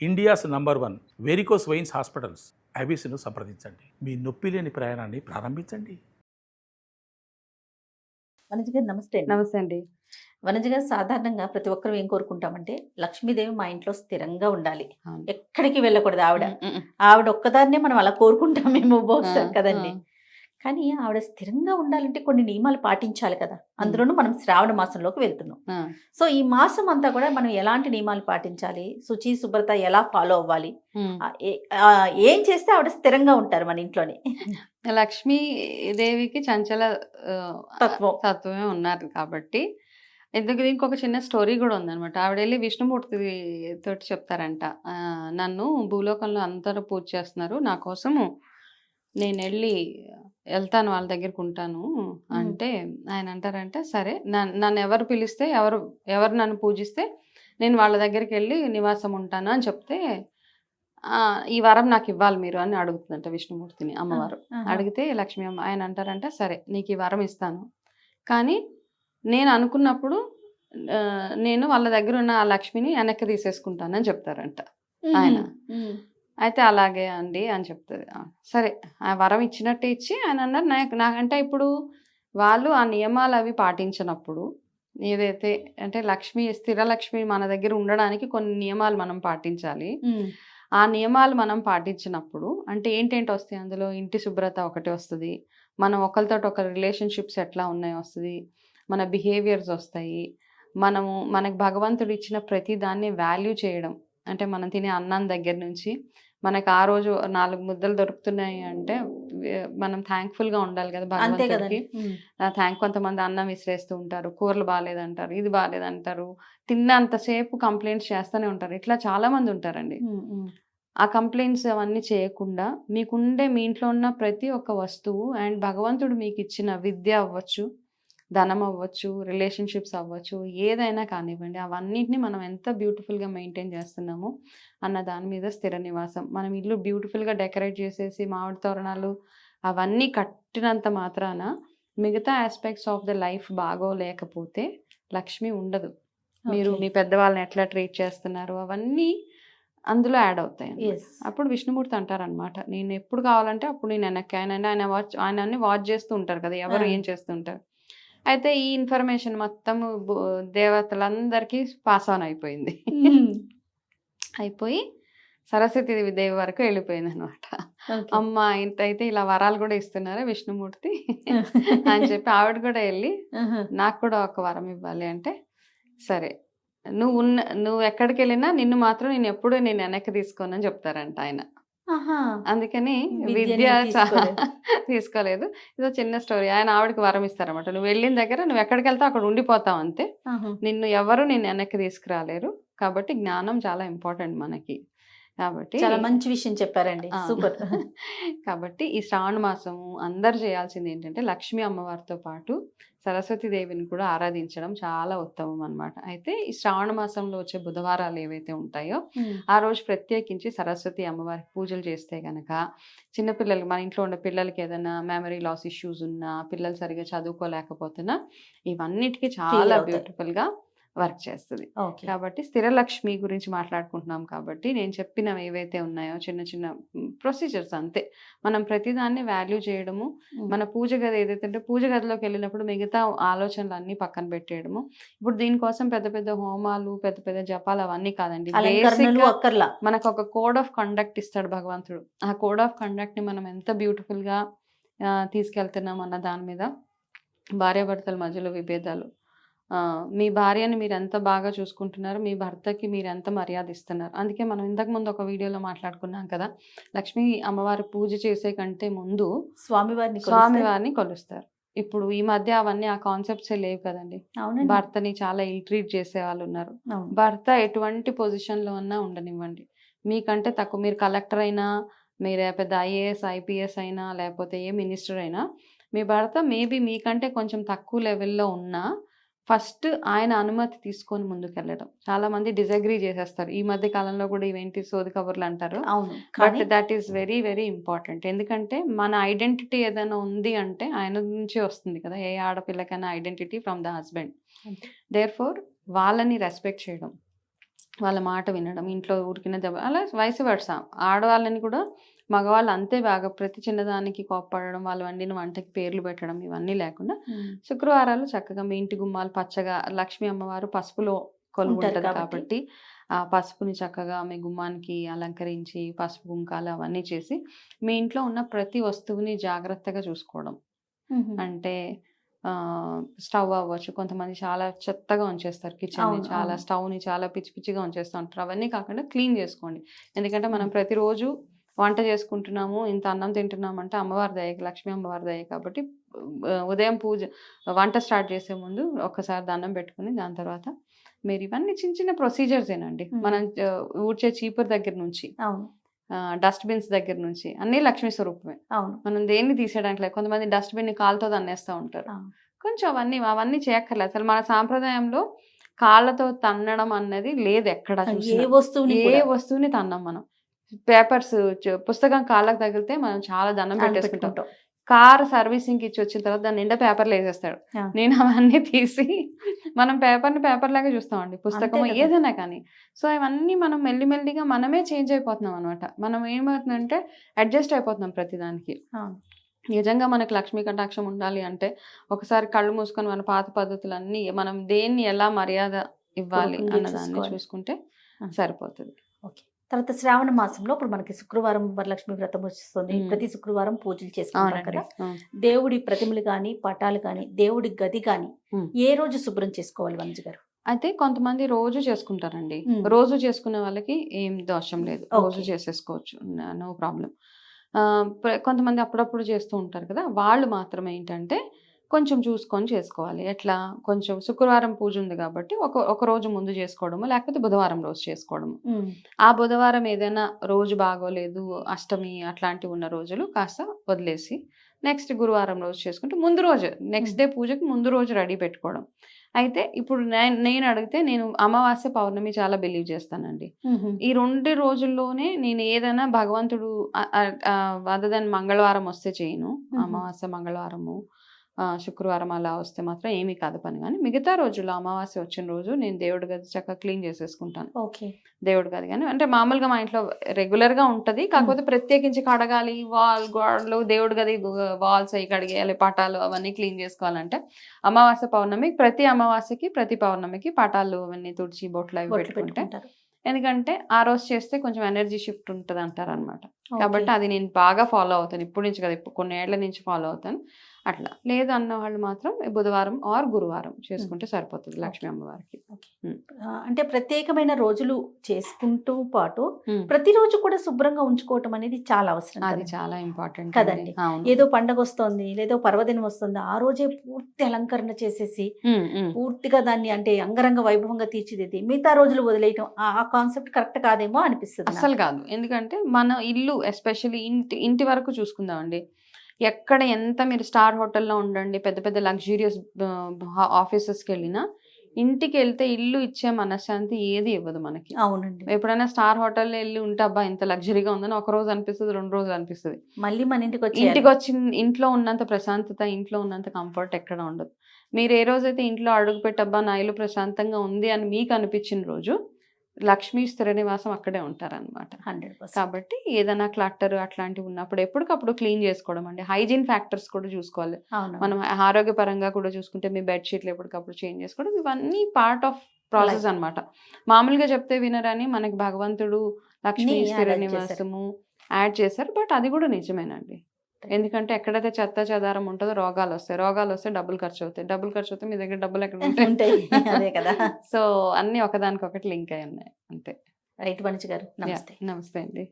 India's number 1 varicose veins hospitals ఐబీసీను సంప్రదించండి. మీ నొప్పి లేని ప్రయాణాన్ని ప్రారంభించండి. వనజ గారు నమస్తే అండి. నమస్తే అండి. వనజ గారు సాధారణంగా ప్రతి ఒక్కరు ఏం కోరుకుంటామంటే లక్ష్మీదేవి మా ఇంట్లో స్థిరంగా ఉండాలి, అవును. ఎక్కడికి వెళ్ళకూడదు ఆవిడ. ఉమ్, ఉమ్, ఆవిడ ఒక్కదాన్నే మనం అలా కోరుకుంటామేమో బహుశా ఆ, కదండి. ఆ, కానీ ఆవిడ స్థిరంగా ఉండాలంటే కొన్ని నియమాలు పాటించాలి కదా. అందులోనూ మనం శ్రావణ మాసంలోకి వెళ్తున్నాం. ఆ. సో ఈ మాసం అంతా కూడా మనం ఎలాంటి నియమాలు పాటించాలి, శుచి శుభ్రత ఎలా ఫాలో అవ్వాలి, ఉమ్. ఏం చేస్తే ఆవిడ స్థిరంగా ఉంటారు మన ఇంట్లోనే. లక్ష్మీ దేవికి చంచల ఆ, తత్వం. తత్వమే ఉన్నారు కాబట్టి ఎందుకు ఇంకొక చిన్న స్టోరీ కూడా ఉందన్నమాట. ఆవిడ వెళ్ళి విష్ణుమూర్తి తోటి చెప్తారంట, నన్ను భూలోకంలో అందరూ పూజ చేస్తున్నారు, నా కోసము నేను వెళ్తాను, వాళ్ళ దగ్గరికి ఉంటాను అంటే ఆయన అంటారంటే సరే, నన్ను ఎవరు పిలిస్తే ఎవరు నన్ను పూజిస్తే నేను వాళ్ళ దగ్గరికి వెళ్ళి నివాసం ఉంటాను అని చెప్తే, ఈ వరం నాకు ఇవ్వాలి మీరు అని అడుగుతుందంట విష్ణుమూర్తిని అమ్మవారు. అడిగితే లక్ష్మీ అమ్మ ఆయన అంటారంట సరే నీకు ఈ వరం ఇస్తాను, కానీ నేను అనుకున్నప్పుడు నేను వాళ్ళ దగ్గర ఉన్న ఆ లక్ష్మిని వెనక్కి తీసేసుకుంటానని చెప్తారంట ఆయన. అయితే అలాగే అండి అని చెప్తుంది. సరే ఆ వరం ఇచ్చినట్టే ఇచ్చి ఆయన అన్నారు నాకంటే ఇప్పుడు వాళ్ళు ఆ నియమాలు అవి పాటించినప్పుడు ఏదైతే అంటే స్థిర లక్ష్మి మన దగ్గర ఉండడానికి కొన్ని నియమాలు మనం పాటించాలి. ఆ నియమాలు మనం పాటించినప్పుడు అంటే ఏంటేంటి వస్తాయి అందులో, ఇంటి శుభ్రత ఒకటి వస్తుంది, మనం ఒకరితో ఒక రిలేషన్షిప్స్ ఎట్లా ఉన్నాయో వస్తుంది, మన బిహేవియర్స్ వస్తాయి, మనకు భగవంతుడు ఇచ్చిన ప్రతి దాన్ని వాల్యూ చేయడం. అంటే మనం తినే అన్నం దగ్గర నుంచి మనకు ఆ రోజు 4 ముద్దలు దొరుకుతున్నాయి అంటే మనం థ్యాంక్ఫుల్గా ఉండాలి కదా భగవంతుడికి. కొంతమంది అన్నం విసిరేస్తూ ఉంటారు, కూరలు బాగాలేదంటారు, ఇది బాగాలేదంటారు, తిన్నంతసేపు కంప్లైంట్స్ చేస్తూనే ఉంటారు. ఇట్లా చాలా మంది ఉంటారండి. ఆ కంప్లైంట్స్ అవన్నీ చేయకుండా మీ ఇంట్లో ఉన్న ప్రతి ఒక్క వస్తువు అండ్ భగవంతుడు మీకు ఇచ్చిన విద్య అవ్వచ్చు, ధనం అవ్వచ్చు, రిలేషన్షిప్స్ అవ్వచ్చు, ఏదైనా కానివ్వండి, అవన్నిటిని మనం ఎంత బ్యూటిఫుల్గా మెయింటైన్ చేస్తున్నామో అన్న దాని మీద స్థిర నివాసం. మనం ఇల్లు బ్యూటిఫుల్గా డెకరేట్ చేసేసి మామిడి తోరణాలు అవన్నీ కట్టినంత మాత్రాన మిగతా ఆస్పెక్ట్స్ ఆఫ్ ద లైఫ్ బాగోలేకపోతే లక్ష్మి ఉండదు. మీరు మీ పెద్దవాళ్ళని ఎట్లా ట్రీట్ చేస్తున్నారు అవన్నీ అందులో యాడ్ అవుతాయి. అప్పుడు విష్ణుమూర్తి అంటారనమాట, నేను ఎప్పుడు కావాలంటే అప్పుడు నేను వెనక్కి ఆయన అన్ని వాచ్ చేస్తూ ఉంటారు కదా ఎవరు ఏం చేస్తుంటారు. అయితే ఈ ఇన్ఫర్మేషన్ మొత్తం దేవతలందరికీ పాస్ ఆన్ అయిపోయింది. అయిపోయి సరస్వతి దేవి వరకు వెళ్ళిపోయింది అనమాట. అమ్మ ఇంతైతే ఇలా వరాలు కూడా ఇస్తున్నారా విష్ణుమూర్తి అని చెప్పి ఆవిడ కూడా వెళ్ళి నాకు కూడా ఒక వరం ఇవ్వాలి అంటే, సరే నువ్వు ఎక్కడికి వెళ్ళినా నిన్ను మాత్రం నేను వెనక్కి తీసుకోనని చెప్తారంట ఆయన. అందుకని విద్య తీసుకోలేదు. ఇదో చిన్న స్టోరీ. ఆయన ఆవిడకి వరం ఇస్తారన్నమాట, నువ్వు వెళ్ళిన దగ్గర నువ్వు ఎక్కడికి వెళ్తావు అక్కడ ఉండిపోతావు అంతే, ఎవరు నిన్ను వెనక్కి తీసుకురాలేరు. కాబట్టి జ్ఞానం చాలా ఇంపార్టెంట్ మనకి. కాబట్టి చాలా మంచి విషయం చెప్పారండి, సూపర్. కాబట్టి ఈ శ్రావణ మాసము అందరు చేయాల్సింది ఏంటంటే లక్ష్మీ అమ్మవారితో పాటు సరస్వతి దేవిని కూడా ఆరాధించడం చాలా ఉత్తమం అన్నమాట. అయితే ఈ శ్రావణ మాసంలో వచ్చే బుధవారాలు ఏవైతే ఉంటాయో ఆ రోజు ప్రత్యేకించి సరస్వతి అమ్మవారికి పూజలు చేస్తే గనక చిన్నపిల్లలకి, మన ఇంట్లో ఉన్న పిల్లలకి ఏదైనా మెమరీ లాస్ ఇష్యూస్ ఉన్నా, పిల్లలు సరిగా చదువుకోలేకపోతున్నా ఇవన్నిటికీ చాలా బ్యూటిఫుల్గా వర్క్ చేస్తుంది. కాబట్టి స్థిర లక్ష్మి గురించి మాట్లాడుకుంటున్నాం కాబట్టి నేను చెప్పినవి ఏవైతే ఉన్నాయో చిన్న చిన్న ప్రొసీజర్స్ అంతే. మనం ప్రతిదాన్ని వాల్యూ చేయడము, మన పూజ గది ఏదైతే పూజ గదిలోకి వెళ్ళినప్పుడు మిగతా ఆలోచనలు అన్ని పక్కన పెట్టేయడము. ఇప్పుడు దీనికోసం పెద్ద పెద్ద హోమాలు, పెద్ద పెద్ద జపాలు అవన్నీ కాదండి. మనకు ఒక కోడ్ ఆఫ్ కండక్ట్ ఇస్తాడు భగవంతుడు. ఆ కోడ్ ఆఫ్ కండక్ట్ ని మనం ఎంత బ్యూటిఫుల్ గా తీసుకెళ్తున్నాం అన్న దాని మీద. భార్యాభర్తల మధ్యలో విభేదాలు, మీ భార్యని మీరు ఎంత బాగా చూసుకుంటున్నారు, మీ భర్తకి మీరు ఎంత మర్యాద ఇస్తున్నారు. అందుకే మనం ఇంతకుముందు ఒక వీడియోలో మాట్లాడుకున్నాం కదా, లక్ష్మీ అమ్మవారి పూజ చేసే కంటే ముందు స్వామివారిని కొలుస్తారు. ఇప్పుడు ఈ మధ్య అవన్నీ ఆ కాన్సెప్ట్స్ లేవు కదండి. భర్తని చాలా ఇల్ ట్రీట్ చేసే వాళ్ళు ఉన్నారు. భర్త ఎటువంటి పొజిషన్లో ఉన్నా ఉండనివ్వండి, మీకంటే తక్కువ, మీరు కలెక్టర్ అయినా, మీరు పెద్ద ఐఏఎస్ ఐపీఎస్ అయినా, లేకపోతే ఏ మినిస్టర్ అయినా, మీ భర్త మేబీ మీకంటే కొంచెం తక్కువ లెవెల్లో ఉన్నా ఫస్ట్ ఆయన అనుమతి తీసుకొని ముందుకెళ్ళడం. చాలా మంది డిజగ్రీ చేసేస్తారు ఈ మధ్య కాలంలో కూడా, ఇవేంటి సోది కబుర్లు అంటారు. But that is very very important. ఎందుకంటే మన ఐడెంటిటీ ఏదైనా ఉంది అంటే ఆయన నుంచి వస్తుంది కదా. ఏ ఆడపిల్లకైనా identity from the husband. Therefore వాళ్ళని రెస్పెక్ట్ చేయడం, వాళ్ళ మాట వినడం, ఇంట్లో ఊరికిన దెబ్బ అలా వైస్ వర్సా. ఆడవాళ్ళని కూడా మగవాళ్ళు అంతే బాగా ప్రతి చిన్నదానికి కోప్పడడం, వాళ్ళు వండిన వంటకి పేర్లు పెట్టడం ఇవన్నీ లేకుండా శుక్రవారాలు చక్కగా మీ ఇంటి గుమ్మాలు పచ్చగా, లక్ష్మీ అమ్మవారు పసుపులో కొలువు ఉంటారు ఉంటుంది కాబట్టి. కాబట్టి ఆ పసుపుని చక్కగా మీ గుమ్మానికి అలంకరించి పసుపు కుంకాలు అవన్నీ చేసి మీ ఇంట్లో ఉన్న ప్రతి వస్తువుని జాగ్రత్తగా చూసుకోవడం. అంటే స్టవ్ అవ్వచ్చు, కొంతమంది చాలా చెత్తగా ఉంచేస్తారు కిచెన్ని, అవును, చాలా అవును. స్టవ్ని చాలా పిచ్చి పిచ్చిగా ఉంచేస్తూ ఉంటారు. అవన్నీ కాకుండా క్లీన్ చేసుకోండి. ఎందుకంటే మనం ప్రతిరోజు వంట చేసుకుంటున్నాము, ఇంత అన్నం తింటున్నాము అంటే అమ్మవారి దయ, లక్ష్మీ అమ్మవారి దయ కాబట్టి ఉదయం వంట స్టార్ట్ చేసే ముందు ఒక్కసారి దండం పెట్టుకుని దాని తర్వాత మీరు ఇవన్నీ చిన్న చిన్న ప్రొసీజర్స్ ఏనండి. మనం ఊడ్చే చీపురు దగ్గర నుంచి, అవును, డస్ట్బిన్స్ దగ్గర నుంచి అన్నీ లక్ష్మీ స్వరూపమే. అవును. మనం దేన్ని తీసేయడానికి లేదు. కొంతమంది డస్ట్బిన్ కాలుతో తన్నేస్తూ ఉంటారు. కొంచెం అవన్నీ చేయక్కర్లేదు. అసలు మన సాంప్రదాయంలో కాళ్ళతో తన్నడం అన్నది లేదు ఎక్కడ ఏ చూసినా. వస్తువుని ఏ వస్తువుని తన్నం మనం. పేపర్స్ పుస్తకం కాళ్ళకి తగిలితే మనం చాలా దండం పెట్టేసుకుంటాం. పెట్టుకుంటాం. కార్ సర్వీసింగ్ ఇచ్చి వచ్చిన తర్వాత దాని నిండా పేపర్లు వేసేస్తాడు. ఆ. నేను అవన్నీ తీసి మనం పేపర్ లాగా చూస్తామండి, పుస్తకం అంతే కదా. ఏదైనా కానీ. సో ఇవన్నీ మనం మెల్లిమెల్లిగా మనమే చేంజ్ అయిపోతున్నాం అనమాట. మనం ఏమవుతుందంటే అడ్జస్ట్ అయిపోతున్నాం ప్రతిదానికి. అవును. నిజంగా మనకు లక్ష్మీ కటాక్షం ఉండాలి అంటే ఒకసారి కళ్ళు మూసుకొని మన పాత పద్ధతులన్నీ మనం దేన్ని ఎలా మర్యాద ఇవ్వాలి పూర్వకంగా అన్నదాన్ని చూసుకోవాలి. చూసుకుంటే ఆ. సరిపోతుంది. ఓకే. తర్వాత శ్రావణ మాసంలో ఇప్పుడు మనకి శుక్రవారం వరలక్ష్మి వ్రతం వస్తుంది. ప్రతి శుక్రవారం పూజలు చేసుకుంటాం అవునండి. కదా. దేవుడి ప్రతిమలు కానీ పటాలు కానీ దేవుడి గది కానీ ఏ రోజు శుభ్రం చేసుకోవాలి వంజ గారు? అయితే కొంతమంది రోజు చేసుకుంటారండి. రోజు చేసుకునే వాళ్ళకి ఏం దోషం లేదు, రోజు చేసేసుకోవచ్చు, నో ప్రాబ్లం. కొంతమంది అప్పుడప్పుడు చేస్తూ ఉంటారు కదా, వాళ్ళు మాత్రమే ఏంటంటే కొంచెం చూసుకొని చేసుకోవాలి. ఎట్లా, కొంచెం శుక్రవారం పూజ ఉంది కాబట్టి ఒక రోజు ముందు చేసుకోవడము, లేకపోతే బుధవారం రోజు చేసుకోవడము. ఆ బుధవారం ఏదైనా రోజు బాగోలేదు, అష్టమి అట్లాంటివి ఉన్న రోజులు కాస్త వదిలేసి నెక్స్ట్ గురువారం రోజు చేసుకుంటే ముందు రోజు నెక్స్ట్ డే పూజకి ముందు రోజు రెడీ పెట్టుకోవడం. అయితే ఇప్పుడు నేను అడిగితే నేను అమావాస్య పౌర్ణమి చాలా బిలీవ్ చేస్తానండి. ఈ 2 రోజుల్లోనే నేను ఏదైనా భగవంతుడు అదర్ దెన్ మంగళవారం వస్తే చేయను. అమావాస్య మంగళవారము శుక్రవారం అలా వస్తే మాత్రం ఏమీ కాదు పని. కానీ మిగతా రోజుల్లో అమావాస్య వచ్చిన రోజు నేను దేవుడి గది చక్కగా క్లీన్ చేసేసుకుంటాను. ఓకే. దేవుడి గది కానీ అంటే మామూలుగా మా ఇంట్లో రెగ్యులర్గా ఉంటుంది, కాకపోతే ప్రత్యేకించి కడగాలి, గోడలు దేవుడి గది వాల్స్ అవి కడిగేయాలి, పటాలు అవన్నీ క్లీన్ చేసుకోవాలంటే అమావాస్య పౌర్ణమి, ప్రతి అమావాస్యకి ప్రతి పౌర్ణమికి పటాలు అవన్నీ తుడిచి బొట్లు అవి పెట్టుకుంటే, ఎందుకంటే ఆ రోజు చేస్తే కొంచెం ఎనర్జీ షిఫ్ట్ ఉంటుంది అంటారు అనమాట. కాబట్టి అది నేను బాగా ఫాలో అవుతాను, ఇప్పటి నుంచి కదా, ఇప్పుడు కొన్ని ఏళ్ల నుంచి ఫాలో అవుతాను. అట్లా లేదు అన్న వాళ్ళు మాత్రం బుధవారం ఆర్ గురువారం చేసుకుంటే సరిపోతుంది లక్ష్మీ అమ్మవారికి. అంటే ప్రత్యేకమైన రోజులు చేసుకుంటూ పాటు ప్రతిరోజు కూడా శుభ్రంగా ఉంచుకోవటం అనేది చాలా అవసరం. అది చాలా ఇంపార్టెంట్ కదండి. ఏదో పండగ వస్తుంది, లేదో పర్వదినం వస్తుంది, ఆ రోజే పూర్తి అలంకరణ చేసేసి పూర్తిగా దాన్ని అంటే అంగరంగ వైభవంగా తీర్చిదిద్ది మిగతా రోజులు వదిలేయటం ఆ కాన్సెప్ట్ కరెక్ట్ కాదేమో అనిపిస్తుంది. అసలు కాదు. ఎందుకంటే మన ఇల్లు ఎస్పెషల్లీ ఇంటి వరకు చూసుకుందామండి. ఎక్కడ ఎంత మీరు స్టార్ హోటల్లో ఉండండి, పెద్ద పెద్ద లగ్జూరియస్ ఆఫీసెస్కి వెళ్ళినా ఇంటికి వెళ్తే ఇల్లు ఇచ్చే మనశ్శాంతి ఏది ఇవ్వదు మనకి. అవునండి. ఎప్పుడైనా స్టార్ హోటల్లో వెళ్ళి ఉంటే అబ్బా ఇంత లగ్జరీగా ఉందని ఒక రోజు అనిపిస్తుంది, 2 రోజులు అనిపిస్తుంది. మళ్ళీ మన ఇంటికి వచ్చి ఇంట్లో ఉన్నంత ప్రశాంతత, ఇంట్లో ఉన్నంత కంఫర్ట్ ఎక్కడ ఉండదు. మీరు ఏ రోజైతే ఇంట్లో అడుగు పెట్టబ్బా నా ఇల్లు ప్రశాంతంగా ఉంది అని మీకు అనిపించిన రోజు లక్ష్మీ స్థిర నివాసం అక్కడే ఉంటారనమాట. 100%. కాబట్టి ఏదైనా క్లట్టర్ అట్లాంటివి ఉన్నప్పుడు ఎప్పటికప్పుడు క్లీన్ చేసుకోవడం అండి. హైజీన్ ఫ్యాక్టర్స్ కూడా చూసుకోవాలి. మనం ఆరోగ్యపరంగా కూడా చూసుకుంటే మీ బెడ్షీట్లు ఎప్పటికప్పుడు చేంజ్ చేసుకోవడం, ఇవన్నీ పార్ట్ ఆఫ్ ప్రాసెస్ అనమాట. మామూలుగా చెప్తే వినరని మనకి భగవంతుడు లక్ష్మీ స్థిర నివాసము యాడ్ చేశారు, బట్ అది కూడా నిజమేనండి. ఎందుకంటే ఎక్కడైతే చెత్త చెదారం ఉంటుందో రోగాలు వస్తాయి, డబ్బులు ఖర్చు అవుతాయి, మీ దగ్గర డబ్బులు ఎక్కడ ఉంటాయి అదే కదా. సో అన్ని ఒకదానికొకటి లింక్ అయి ఉన్నాయి అంతే. రైట్ వంశీ గారు, నమస్తే. నమస్తే అండి.